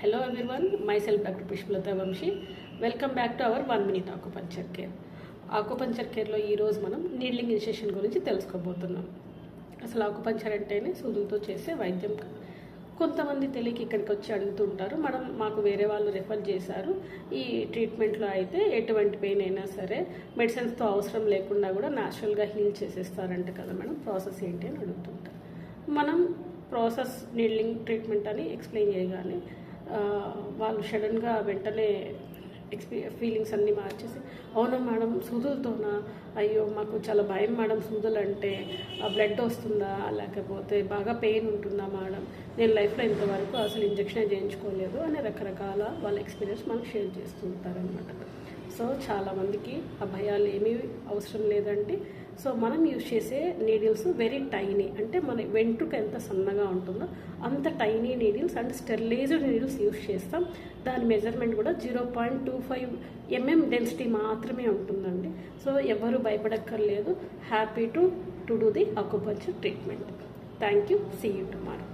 Hello everyone, myself Dr. Pushpalata Vamshi. Welcome back to our 1 minute acupuncture care. Acupuncture కేర్లో ఈరోజు మనం needling initiation గురించి తెలుసుకోబోతున్నాం. అసలు acupuncture అంటేనే సూదులతో చేసే వైద్యం. కొంతమంది తెలియక ఇక్కడికి వచ్చి అడుగుతుంటారు, మాకు వేరే వాళ్ళు రెఫర్ చేశారు, ఈ ట్రీట్మెంట్లో అయితే ఎటువంటి పెయిన్ అయినా సరే మెడిసిన్స్తో అవసరం లేకుండా కూడా న్యాచురల్గా హీల్ చేసేస్తారంట కదా మేడం, ప్రాసెస్ ఏంటి అని అడుగుతుంటారు. మనం ప్రాసెస్ నీడ్లింగ్ ట్రీట్మెంట్ అని ఎక్స్ప్లెయిన్ చేయగానే వాళ్ళు సడన్గా వెంటనే ఫీలింగ్స్ అన్నీ మార్చేసి, అవునా మేడం సూదులతోనా, అయ్యో మాకు చాలా భయం మేడం సూదులు అంటే, బ్లడ్ వస్తుందా లేకపోతే బాగా పెయిన్ ఉంటుందా మేడం, నేను లైఫ్లో ఇంతవరకు అసలు ఇంజెక్షన్ చేయించుకోలేదు అని రకరకాల వాళ్ళ ఎక్స్పీరియన్స్ మనకు షేర్ చేస్తూ ఉంటారనమాట. సో చాలామందికి ఆ భయాలు ఏమీ అవసరం లేదండి. సో మనం యూజ్ చేసే నీడిల్స్ వెరీ టైనీ, అంటే మన వెంట్రుక ఎంత సన్నగా ఉంటుందో అంత tiny needles and sterilised needles use చేస్తాం. దాని మెజర్మెంట్ కూడా 0.25 mm డెన్సిటీ మాత్రమే ఉంటుందండి. సో ఎవరు భయపడక్కర్లేదు, happy to do the acupuncture treatment. Thank you, see you tomorrow.